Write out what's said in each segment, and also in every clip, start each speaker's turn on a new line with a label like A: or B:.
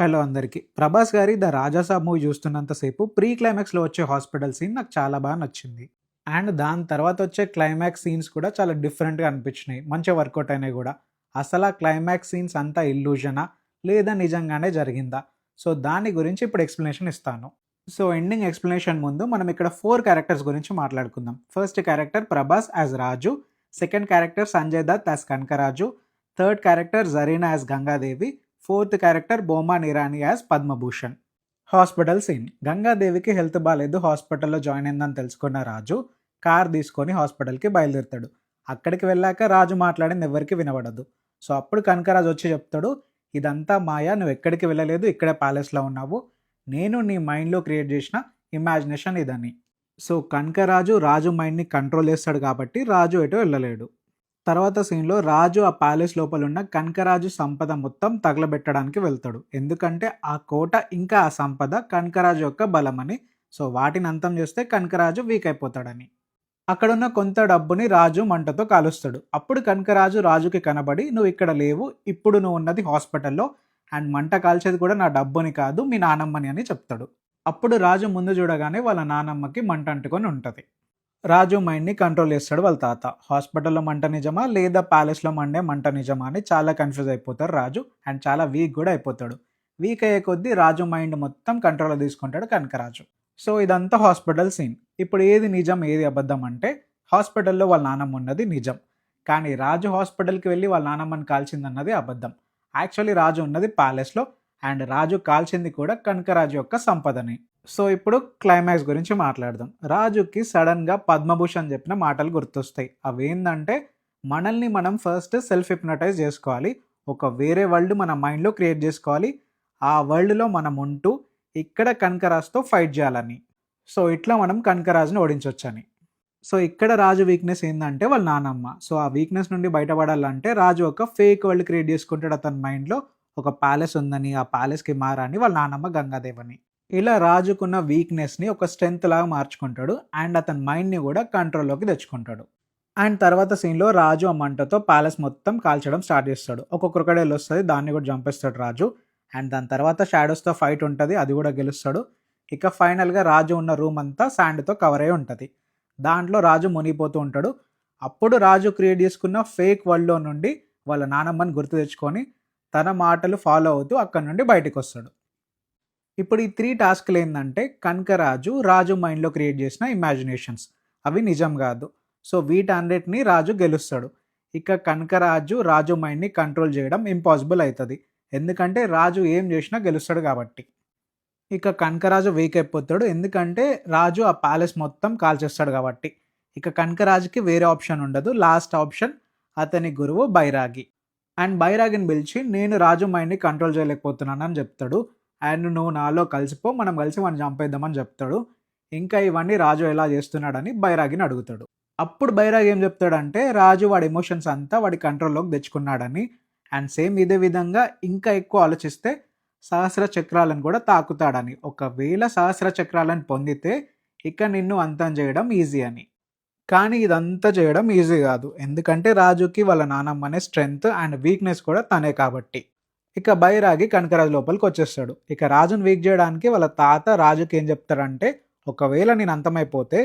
A: Hello అందరికి. 'ప్రభాస్' గారి 'the Raja Saab' movie చూస్తున్నంత సేపు ప్రీ క్లైమాక్స్‌లో వచ్చే హాస్పిటల్ సీన్ నాకు చాలా బాగా నచ్చింది. అండ్ దాని తర్వాత వచ్చే క్లైమాక్స్ సీన్స్ కూడా చాలా డిఫరెంట్‌గా అనిపించినాయి. మంచిగా వర్కౌట్ అయినాయి కూడా. అసలు ఆ క్లైమాక్స్ సీన్స్ అంతా ఇల్యూజనా? లేదా నిజంగానే జరిగిందా? సో దాని గురించి ఇప్పుడు ఎక్స్‌ప్లనేషన్ ఇస్తాను. సో ఎండింగ్ ఎక్స్‌ప్లనేషన్ ముందు మనం ఇక్కడ 4 క్యారెక్టర్స్ గురించి మాట్లాడుకుందాం. First character 'Prabhas' as Raju, second character Sanjay Dutt as Kanakaraju, third character Zarina as Gangadevi, fourth character Boman Irani as Padmabhushan. Hospital scene. గంగాదేవికి హెల్త్ బాగాలేదు, హాస్పిటల్లో జాయిన్ అయిందని తెలుసుకున్న రాజు కార్ తీసుకొని హాస్పిటల్కి బయలుదేరుతాడు. అక్కడికి వెళ్ళాక రాజు మాట్లాడింది ఎవరికి వినబడదు. సో అప్పుడు కనకరాజు వచ్చి చెప్తాడు, ఇదంతా మాయా, నువ్వు ఎక్కడికి వెళ్ళలేదు, ఇక్కడే ప్యాలెస్లో ఉన్నావు, నేను నీ మైండ్లో క్రియేట్ చేసిన ఇమాజినేషన్ ఇదని. సో కనకరాజు రాజు మైండ్ని కంట్రోల్ చేస్తాడు కాబట్టి రాజు ఎటు వెళ్ళలేడు. తర్వాత సీన్లో రాజు ఆ ప్యాలెస్ లోపల ఉన్న కనకరాజు సంపద మొత్తం తగలబెట్టడానికి వెళ్తాడు. ఎందుకంటే ఆ కోట ఇంకా ఆ సంపద కనకరాజు యొక్క బలమని. సో వాటిని అంతం చేస్తే కనకరాజు వీక్ అయిపోతాడని. అక్కడున్న కొంత డబ్బుని రాజు మంటతో కాలుస్తాడు. అప్పుడు కనకరాజు రాజుకి కనబడి, నువ్వు ఇక్కడ లేవు, ఇప్పుడు నువ్వు ఉన్నది హాస్పిటల్లో, అండ్ మంట కాల్చేది కూడా నా డబ్బుని కాదు మీ నానమ్మని అని చెప్తాడు. అప్పుడు రాజు ముందు చూడగానే వాళ్ళ నానమ్మకి మంట అంటుకొని ఉంటుంది. రాజు మైండ్ని కంట్రోల్ చేస్తాడు వాళ్ళ తాత. హాస్పిటల్లో మంట నిజమా లేదా ప్యాలెస్లో మండే మంట నిజమా అని చాలా కన్ఫ్యూజ్ అయిపోతారు రాజు. అండ్ చాలా వీక్ కూడా అయిపోతాడు. వీక్ అయ్యే కొద్దీ రాజు మైండ్ మొత్తం కంట్రోల్లో తీసుకుంటాడు కనకరాజు. సో ఇదంతా హాస్పిటల్ సీన్. ఇప్పుడు ఏది నిజం ఏది అబద్ధం అంటే, హాస్పిటల్లో వాళ్ళ నానమ్మ ఉన్నది నిజం, కానీ రాజు హాస్పిటల్కి వెళ్ళి వాళ్ళ నానమ్మని కాల్చిందన్నది అబద్ధం. యాక్చువల్లీ రాజు ఉన్నది ప్యాలెస్లో, అండ్ రాజు కాల్చింది కూడా కనకరాజు యొక్క సంపదని. సో ఇప్పుడు క్లైమాక్స్ గురించి మాట్లాడదాం. రాజుకి సడన్గా పద్మభూషణ్ చెప్పిన మాటలు గుర్తొస్తాయి. అవి ఏంటంటే, మనల్ని మనం ఫస్ట్ సెల్ఫ్ హిప్నటైజ్ చేసుకోవాలి, ఒక వేరే వరల్డ్ మన మైండ్లో క్రియేట్ చేసుకోవాలి, ఆ వరల్డ్లో మనం ఉంటూ ఇక్కడ కనకరాజుతో ఫైట్ చేయాలని. సో ఇట్లా మనం కనకరాజుని ఓడించవచ్చని. సో ఇక్కడ రాజు వీక్నెస్ ఏంటంటే వాళ్ళ నానమ్మ. సో ఆ వీక్నెస్ నుండి బయటపడాలంటే రాజు ఒక ఫేక్ వరల్డ్ క్రియేట్ చేసుకుంటాడు అతని మైండ్లో. ఒక ప్యాలెస్ ఉందని, ఆ ప్యాలెస్కి మారని వాళ్ళ నానమ్మ గంగాదేవని. ఇలా రాజుకున్న వీక్నెస్ని ఒక స్ట్రెంత్ లాగా మార్చుకుంటాడు, అండ్ అతని మైండ్ని కూడా కంట్రోల్లోకి తెచ్చుకుంటాడు. అండ్ తర్వాత సీన్లో రాజు ఆ మంటతో ప్యాలెస్ మొత్తం కాల్చడం స్టార్ట్ చేస్తాడు. ఒక క్రొకడైల్ వస్తుంది, దాన్ని కూడా చంపేస్తాడు రాజు. అండ్ దాని తర్వాత షాడోస్తో ఫైట్ ఉంటుంది, అది కూడా గెలుస్తాడు. ఇక ఫైనల్గా రాజు ఉన్న రూమ్ అంతా శాండ్తో కవర్ అయి ఉంటుంది. దాంట్లో రాజు మునిగిపోతూ ఉంటాడు. అప్పుడు రాజు క్రియేట్ చేసుకున్న ఫేక్ వరల్డ్లో నుండి వాళ్ళ నానమ్మని గుర్తు తెచ్చుకొని తన మాటలు ఫాలో అవుతూ అక్కడ నుండి బయటకు వస్తాడు. ఇప్పుడు ఈ 3 టాస్క్లు ఏంటంటే, కనకరాజు రాజు మైండ్లో క్రియేట్ చేసిన ఇమాజినేషన్స్, అవి నిజం కాదు. సో వీటన్నిటిని రాజు గెలుస్తాడు. ఇక కనకరాజు రాజు మైండ్ని కంట్రోల్ చేయడం ఇంపాసిబుల్ అవుతుంది, ఎందుకంటే రాజు ఏం చేసినా గెలుస్తాడు కాబట్టి. ఇక కనకరాజు వీక్ అయిపోతాడు, ఎందుకంటే రాజు ఆ ప్యాలెస్ మొత్తం కాల్చేస్తాడు కాబట్టి. ఇక కనకరాజుకి వేరే ఆప్షన్ ఉండదు. లాస్ట్ ఆప్షన్ అతని గురువు బైరాగి. అండ్ బైరాగిని పిలిచి, నేను రాజు మైండ్ని కంట్రోల్ చేయలేకపోతున్నాను అని చెప్తాడు. అండ్ నువ్వు నాలో కలిసిపో, మనం కలిసి మనం చంపేద్దామని చెప్తాడు. ఇంకా ఇవన్నీ రాజు ఎలా చేస్తున్నాడని బైరాగిని అడుగుతాడు. అప్పుడు బైరాగి ఏం చెప్తాడంటే, రాజు వాడి ఎమోషన్స్ అంతా వాడి కంట్రోల్లోకి తెచ్చుకున్నాడని. అండ్ సేమ్ ఇదే విధంగా ఇంకా ఎక్కువ ఆలోచిస్తే సహస్ర చక్రాలను కూడా తాకుతాడని. ఒకవేళ సహస్ర చక్రాలను పొందితే ఇక నిన్ను అంతం చేయడం ఈజీ అని. కానీ ఇదంతా చేయడం ఈజీ కాదు, ఎందుకంటే రాజుకి వాళ్ళ నానమ్మనే స్ట్రెంగ్త్ అండ్ వీక్నెస్ కూడా తనే కాబట్టి. ఇక బైరాగి కనకరాజు లోపలికి వచ్చేస్తాడు. ఇక రాజును వీక్ చేయడానికి వాళ్ళ తాత రాజుకి ఏం చెప్తాడంటే, ఒకవేళ నేను అంతమైపోతే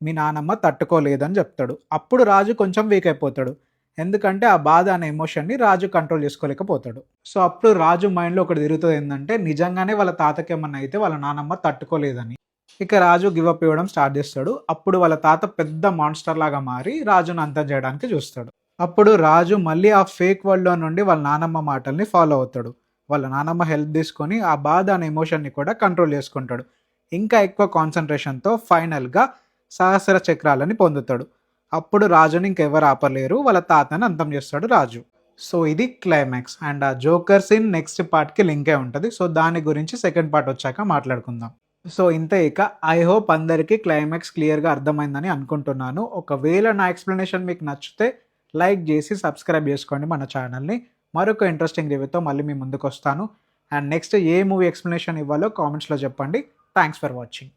A: మీ నానమ్మ తట్టుకోలేదని చెప్తాడు. అప్పుడు రాజు కొంచెం వీక్ అయిపోతాడు, ఎందుకంటే ఆ బాధ అనే ఎమోషన్ని రాజు కంట్రోల్ చేసుకోలేకపోతాడు. సో అప్పుడు రాజు మైండ్లో ఒకటి తిరుగుతుంది, ఏంటంటే నిజంగానే వాళ్ళ తాతకి ఏమన్నా అయితే వాళ్ళ నానమ్మ తట్టుకోలేదని. ఇక రాజు గివప్ ఇవ్వడం స్టార్ట్ చేస్తాడు. అప్పుడు వాళ్ళ తాత పెద్ద మాన్స్టర్ లాగా మారి రాజును అంతం చేయడానికి చూస్తాడు. అప్పుడు రాజు మళ్ళీ ఆ ఫేక్ వరల్డ్లో నుండి వాళ్ళ నానమ్మ మాటల్ని ఫాలో అవుతాడు. వాళ్ళ నానమ్మ హెల్ప్ తీసుకొని ఆ బాధ అనే ఎమోషన్ని కూడా కంట్రోల్ చేసుకుంటాడు. ఇంకా ఎక్కువ కాన్సన్ట్రేషన్తో ఫైనల్గా సహస్ర చక్రాలని పొందుతాడు. అప్పుడు రాజుని ఇంకెవరు ఆపలేరు, వాళ్ళ తాతని అంతం చేస్తాడు రాజు. సో ఇది క్లైమాక్స్. అండ్ ఆ జోకర్ సీన్ నెక్స్ట్ పార్ట్కి లింకే ఉంటుంది. సో దాని గురించి సెకండ్ పార్ట్ వచ్చాక మాట్లాడుకుందాం. సో ఇంతే. ఇక ఐ హోప్ అందరికీ క్లైమాక్స్ క్లియర్గా అర్థమైందని అనుకుంటున్నాను. ఒకవేళ నా ఎక్స్ప్లెనేషన్ మీకు నచ్చితే లైక్ చేసి సబ్స్క్రైబ్ చేసుకోండి మన ఛానల్ని. మరొక ఇంట్రెస్టింగ్ రివ్యూతో మళ్ళీ మీ ముందుకు వస్తాను. And next A movie explanation ఇవ్వాలో కామెంట్స్లో చెప్పండి. Thanks for watching.